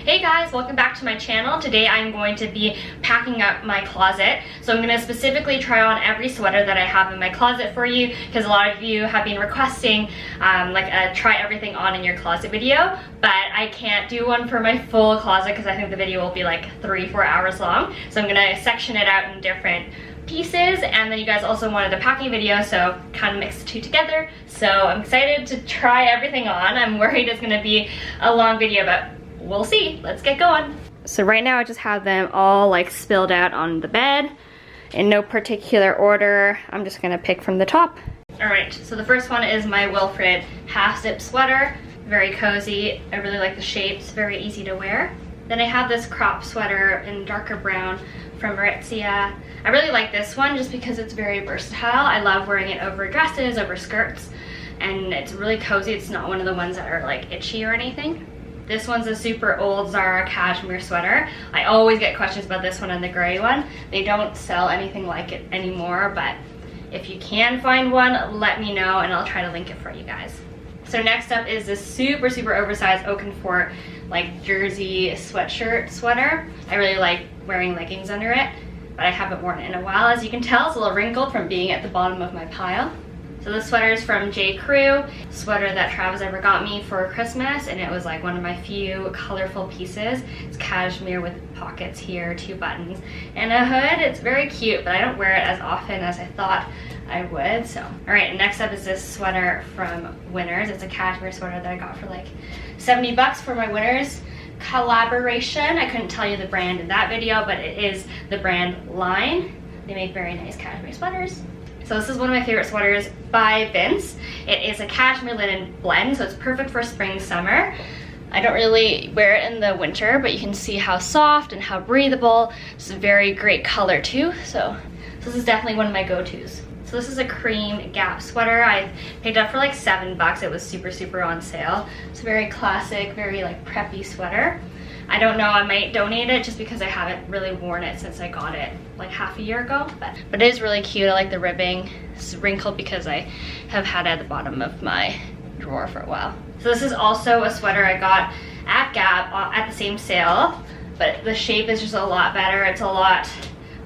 Hey guys, welcome back to my channel. Today I'm going to be packing up my closet. So I'm going to specifically try on every sweater that I have in my closet for you because a lot of you have been requesting try everything on in your closet video, but I can't do one for my full closet because I think the video will be like 3-4 hours long. So I'm going to section it out in different pieces, and then you guys also wanted a packing video, so kind of mix the two together. So I'm excited to try everything on. I'm worried it's going to be a long video, but we'll see. Let's get going. So right now I just have them all like spilled out on the bed in no particular order. I'm just gonna pick from the top. All right, so the first one is my Wilfred half zip sweater. Very cozy. I really like the shapes, very easy to wear. Then I have this crop sweater in darker brown from Aritzia. I really like this one just because it's very versatile. I love wearing it over dresses, over skirts, and it's really cozy. It's not one of the ones that are like itchy or anything. This one's a super old Zara cashmere sweater. I always get questions about this one and the gray one. They don't sell anything like it anymore, but if you can find one, let me know and I'll try to link it for you guys. So next up is this super oversized Oakenfort like jersey sweatshirt sweater. I really like wearing leggings under it, but I haven't worn it in a while. As you can tell, it's a little wrinkled from being at the bottom of my pile. So this sweater is from J. Crew, sweater that Travis ever got me for Christmas, and it was like one of my few colorful pieces. It's cashmere with pockets here, 2 buttons, and a hood. It's very cute, but I don't wear it as often as I thought I would. So, all right, next up is this sweater from Winners. It's a cashmere sweater that I got for like 70 bucks for my Winners collaboration. I couldn't tell you the brand in that video, but it is the brand Line. They make very nice cashmere sweaters. So this is one of my favorite sweaters by Vince. It is a cashmere linen blend, so it's perfect for spring, summer. I don't really wear it in the winter, but you can see how soft and how breathable. It's a very great color too, so this is definitely one of my go-tos. So this is a cream Gap sweater. I picked up for like 7 bucks. It was super on sale. It's a very classic, very like preppy sweater. I don't know, I might donate it just because I haven't really worn it since I got it like half a year ago, but it is really cute. I like the ribbing. It's wrinkled because I have had it at the bottom of my drawer for a while. So this is also a sweater I got at Gap at the same sale, but the shape is just a lot better. It's a lot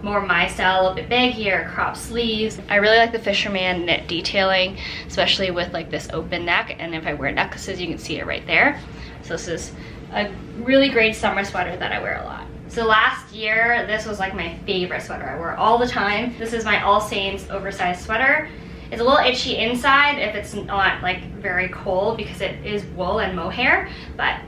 more my style, a little bit baggier, crop sleeves. I really like the fisherman knit detailing, especially with like this open neck, and if I wear necklaces you can see it right there. So this is a really great summer sweater that I wear a lot. So last year, this was like my favorite sweater. I wear all the time. This is my All Saints oversized sweater. It's a little itchy inside if it's not like very cold because it is wool and mohair, but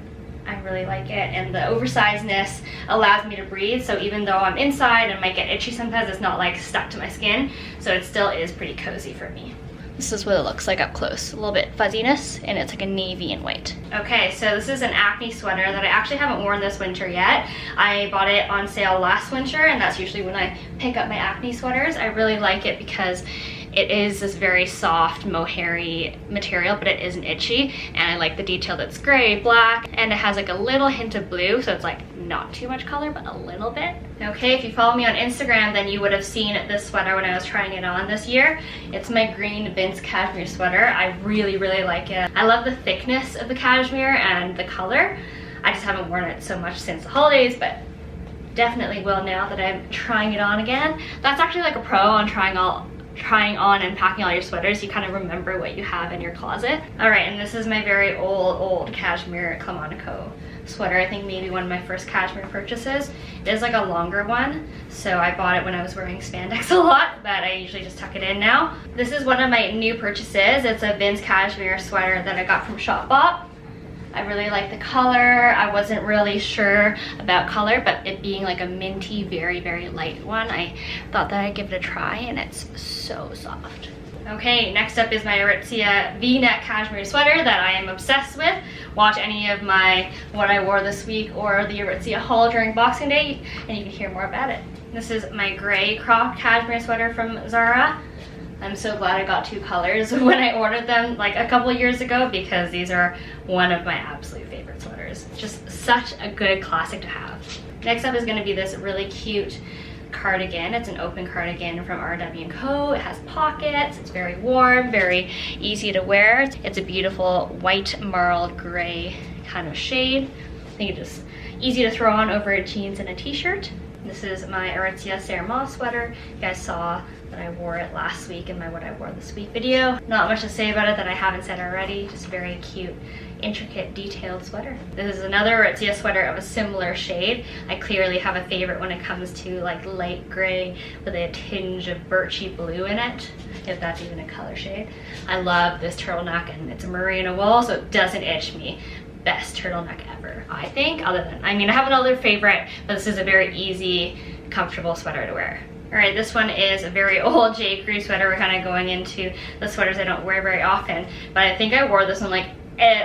I really like it, and the oversizedness allows me to breathe, so even though I'm inside and might get itchy sometimes, it's not like stuck to my skin, so it still is pretty cozy for me. This is what it looks like up close. A little bit fuzziness, and it's like a navy and white. Okay, so this is an Acne sweater that I actually haven't worn this winter yet. I bought it on sale last winter, and that's usually when I pick up my Acne sweaters. I really like it because it is this very soft mohairy material, but it isn't itchy, and I like the detail that's gray, black, and it has like a little hint of blue, so it's like not too much color, but a little bit. Okay, if you follow me on Instagram, then you would have seen this sweater when I was trying it on this year. It's my green Vince cashmere sweater. I really like it. I love the thickness of the cashmere and the color. I just haven't worn it so much since the holidays, but definitely will now that I'm trying it on again. That's actually like a pro on trying on and packing all your sweaters. You kind of remember what you have in your closet. All right, and this is my very old cashmere Clamonico sweater. I think maybe one of my first cashmere purchases. It is like a longer one, so I bought it when I was wearing spandex a lot, but I usually just tuck it in now. This is one of my new purchases. It's a Vince cashmere sweater that I got from Shopbop. I really like the color. I wasn't really sure about color, but it being like a minty, very light one, I thought that I'd give it a try, and it's so soft. Okay, next up is my Aritzia V-neck cashmere sweater that I am obsessed with. Watch any of my what I wore this week or the Aritzia haul during Boxing Day, and you can hear more about it. This is my gray cropped cashmere sweater from Zara. I'm so glad I got 2 colors when I ordered them like a couple years ago, because these are one of my absolute favorite sweaters. Just such a good classic to have. Next up is going to be this really cute cardigan. It's an open cardigan from RW&Co. It has pockets. It's very warm, very easy to wear. It's a beautiful white marled gray kind of shade. I think easy to throw on over jeans and a t-shirt. This is my Aritzia Serma sweater. You guys saw that I wore it last week in my what I wore this week video. Not much to say about it that I haven't said already, just very cute, intricate, detailed sweater. This is another Aritzia sweater of a similar shade. I clearly have a favorite when it comes to like light gray with a tinge of birchy blue in it, if that's even a color shade. I love this turtleneck, and it's a merino wool, so it doesn't itch me. Best turtleneck ever, I think, other than, I mean, I have another favorite, but this is a very easy, comfortable sweater to wear. All right, this one is a very old J. Crew sweater. We're kind of going into the sweaters I don't wear very often, but I think I wore this one like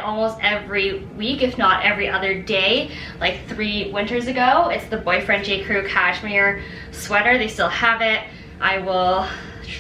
almost every week, if not every other day, like 3 winters ago. It's the Boyfriend J. Crew Cashmere sweater. They still have it. I will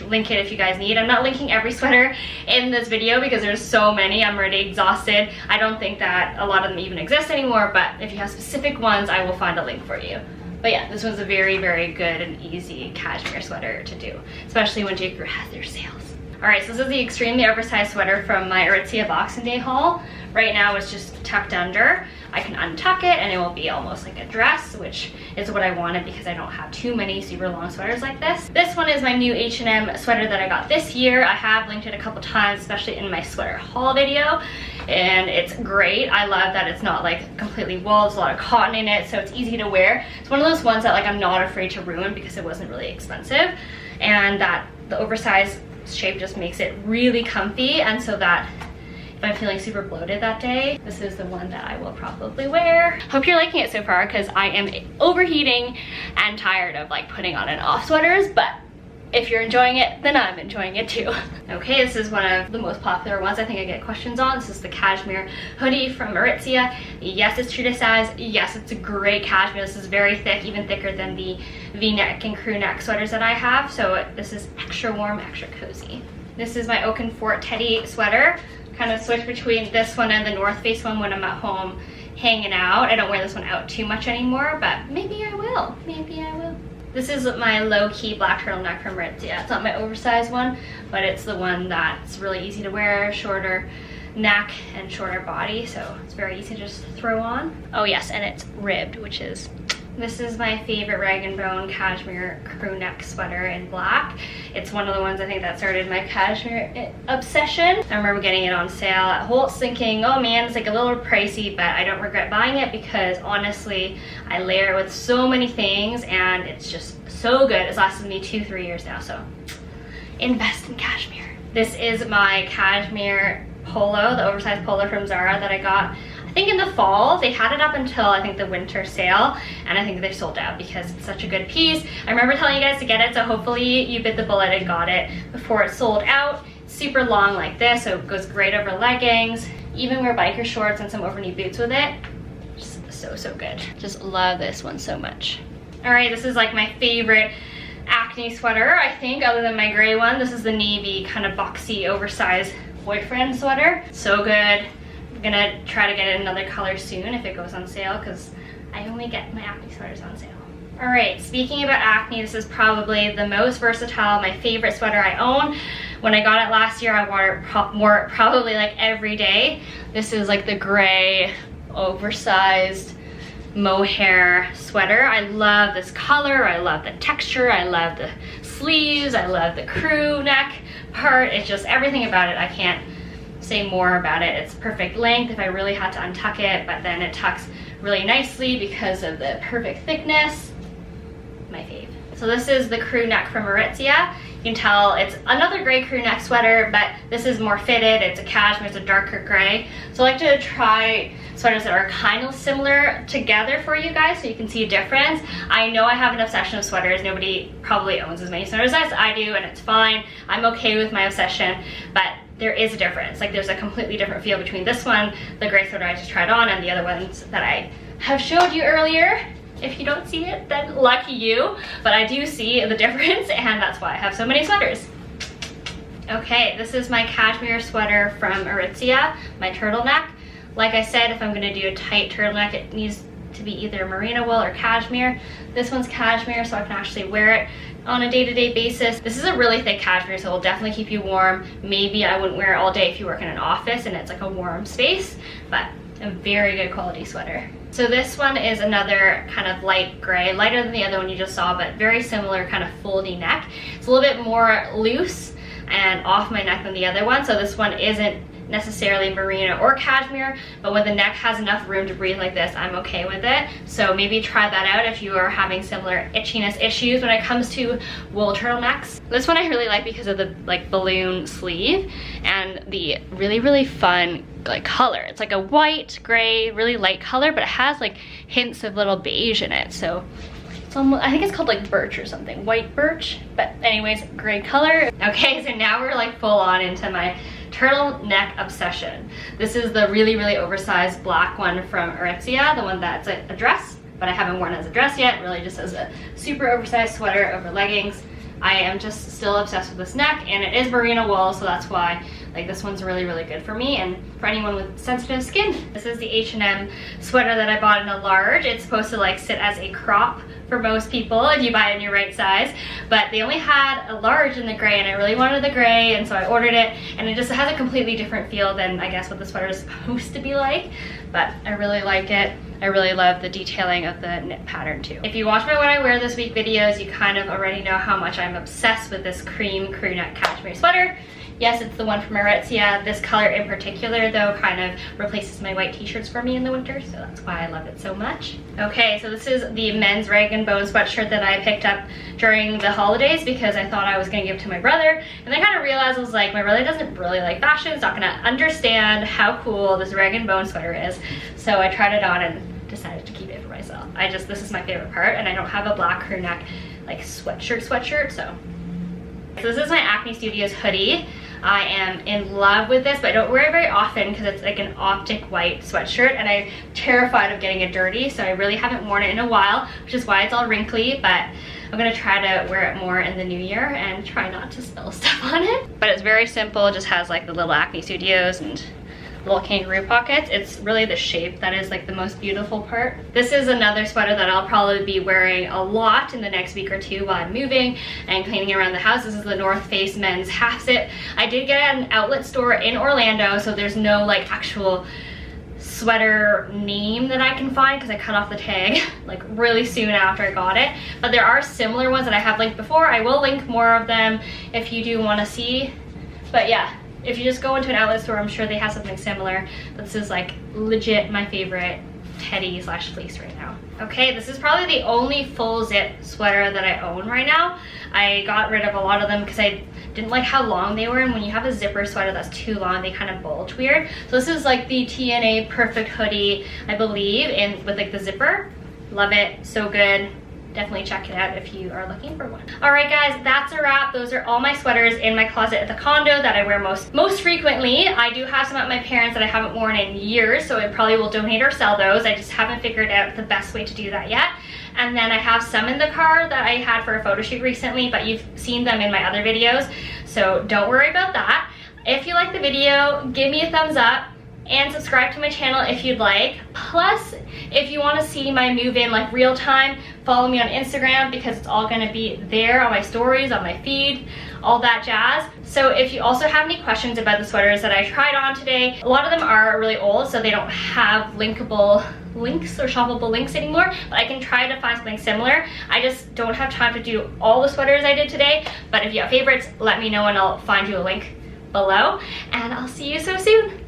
link it if you guys need. I'm not linking every sweater in this video because there's so many. I'm already exhausted. I don't think that a lot of them even exist anymore, but if you have specific ones, I will find a link for you. But yeah, this one's a very, very good and easy cashmere sweater to do, especially when J. Crew has their sales. All right, so this is the extremely oversized sweater from my Aritzia Boxing Day haul. Right now it's just tucked under. I can untuck it and it will be almost like a dress, which is what I wanted because I don't have too many super long sweaters like this. This one is my new H&M sweater that I got this year. I have linked it a couple times, especially in my sweater haul video, and it's great. I love that it's not like completely wool. There's a lot of cotton in it, so it's easy to wear. It's one of those ones that like I'm not afraid to ruin because it wasn't really expensive, and that the oversized shape just makes it really comfy, and so that if I'm feeling super bloated that day, this is the one that I will probably wear. Hope you're liking it so far because I am overheating and tired of like putting on and off sweaters, but if you're enjoying it, then I'm enjoying it too. Okay, this is one of the most popular ones I think I get questions on. This is the Cashmere hoodie from Aritzia. Yes, it's true to size. Yes, it's a great cashmere. This is very thick, even thicker than the V-neck and crew neck sweaters that I have. So this is extra warm, extra cozy. This is my Oakenfort Teddy sweater. Kind of switch between this one and the North Face one when I'm at home hanging out. I don't wear this one out too much anymore, but maybe I will. Maybe I will. This is my low-key black turtleneck from Aritzia. It's not my oversized one, but it's the one that's really easy to wear, shorter neck and shorter body, so it's very easy to just throw on. Oh yes, and it's ribbed, which is... This is my favorite Rag & Bone cashmere crew neck sweater in black. It's one of the ones I think that started my cashmere obsession. I remember getting it on sale at Holt's thinking, oh man, it's like a little pricey, but I don't regret buying it because honestly, I layer it with so many things and it's just so good. It's lasted me 2-3 years now, so invest in cashmere. This is my cashmere polo, the oversized polo from Zara that I got I think in the fall. They had it up until I think the winter sale, and I think they sold out because it's such a good piece. I remember telling you guys to get it, so hopefully you bit the bullet and got it before it sold out. Super long like this, so it goes great over leggings. Even wear biker shorts and some overknee boots with it. Just so good. Just love this one so much. All right, this is like my favorite Acne sweater, I think, other than my gray one. This is the navy kind of boxy oversized boyfriend sweater. So good. I'm gonna try to get another color soon if it goes on sale because I only get my Acne sweaters on sale. All right, speaking about Acne, this is probably the most versatile, my favorite sweater I own. When I got it last year, I wore it probably like every day. This is like the gray, oversized mohair sweater. I love this color, I love the texture, I love the sleeves, I love the crew neck part. It's just everything about it. I can't say more about it. It's perfect length if I really had to untuck it, but then it tucks really nicely because of the perfect thickness. My fave. So this is the crew neck from Aritzia. You can tell it's another gray crew neck sweater, but this is more fitted. It's a cashmere, it's a darker gray. So I like to try sweaters that are kind of similar together for you guys so you can see a difference. I know I have an obsession with sweaters. Nobody probably owns as many sweaters as I do, and it's fine. I'm okay with my obsession, but there is a difference. Like there's a completely different feel between this one, the gray sweater I just tried on, and the other ones that I have showed you earlier. If you don't see it, then lucky you, but I do see the difference, and that's why I have so many sweaters. Okay, this is my cashmere sweater from Aritzia, my turtleneck. Like I said, if I'm gonna do a tight turtleneck, it needs to be either merino wool or cashmere. This one's cashmere, so I can actually wear it on a day-to-day basis. This is a really thick cashmere, so it will definitely keep you warm. Maybe I wouldn't wear it all day if you work in an office and it's like a warm space, but a very good quality sweater. So this one is another kind of light gray, lighter than the other one you just saw, but very similar kind of foldy neck. It's a little bit more loose and off my neck than the other one, so this one isn't necessarily merino or cashmere, but when the neck has enough room to breathe like this, I'm okay with it. So maybe try that out if you are having similar itchiness issues when it comes to wool turtlenecks. This one I really like because of the like balloon sleeve and the really fun like color. It's like a white, gray, really light color, but it has like hints of little beige in it. So it's almost, I think it's called like birch or something, white birch, but anyways, gray color. Okay, so now we're like full on into my turtleneck obsession. This is the really oversized black one from Aritzia, the one that's a dress, but I haven't worn as a dress yet, really just as a super oversized sweater over leggings. I am just still obsessed with this neck, and it is merino wool, so that's why like this one's really good for me and for anyone with sensitive skin. This is the H&M sweater that I bought in a large. It's supposed to like sit as a crop for most people if you buy it in your right size, but they only had a large in the gray, and I really wanted the gray, and so I ordered it, and it just has a completely different feel than I guess what the sweater is supposed to be like, but I really like it. I really love the detailing of the knit pattern too. If you watch my What I Wear This Week videos, you kind of already know how much I'm obsessed with this cream crew neck cashmere sweater. Yes, it's the one from Aritzia. This color in particular though kind of replaces my white t-shirts for me in the winter, so that's why I love it so much. Okay, so this is the men's rag and bone sweatshirt that I picked up during the holidays because I thought I was gonna give it to my brother, and I kind of realized I was like, my brother doesn't really like fashion, he's not gonna understand how cool this rag and bone sweater is. So I tried it on and decided to keep it for myself. This is my favorite part, and I don't have a black crew neck like sweatshirt, so this is my Acne Studios hoodie. I am in love with this, but I don't wear it very often because it's like an optic white sweatshirt, and I'm terrified of getting it dirty, so I really haven't worn it in a while, which is why it's all wrinkly, but I'm gonna try to wear it more in the new year and try not to spill stuff on it. But it's very simple, it just has like the little Acne Studios and little kangaroo pockets. It's really the shape that is like the most beautiful part. This is another sweater that I'll probably be wearing a lot in the next week or two while I'm moving and cleaning around the house. This is the North Face men's half zip. I did get it at an outlet store in Orlando, so there's no like actual sweater name that I can find because I cut off the tag like really soon after I got it, but there are similar ones that I have linked before. I will link more of them if you do want to see, but yeah, if you just go into an outlet store, I'm sure they have something similar. This is like legit my favorite teddy slash fleece right now. Okay, this is probably the only full zip sweater that I own right now. I got rid of a lot of them because I didn't like how long they were, and when you have a zipper sweater that's too long, they kind of bulge weird. So this is like the TNA Perfect hoodie, I believe, and with like the zipper. Love it, so good. Definitely check it out if you are looking for one. All right guys, that's a wrap. Those are all my sweaters in my closet at the condo that I wear most frequently. I do have some at my parents' that I haven't worn in years, so I probably will donate or sell those. I just haven't figured out the best way to do that yet. And then I have some in the car that I had for a photo shoot recently, but you've seen them in my other videos, so don't worry about that. If you like the video, give me a thumbs up and subscribe to my channel if you'd like. Plus, if you want to see my move-in like real time, follow me on Instagram because it's all going to be there on my stories, on my feed, all that jazz. So if you also have any questions about the sweaters that I tried on today, a lot of them are really old, so they don't have linkable links or shoppable links anymore, but I can try to find something similar. I just don't have time to do all the sweaters I did today, but if you have favorites, let me know and I'll find you a link below, and I'll see you so soon.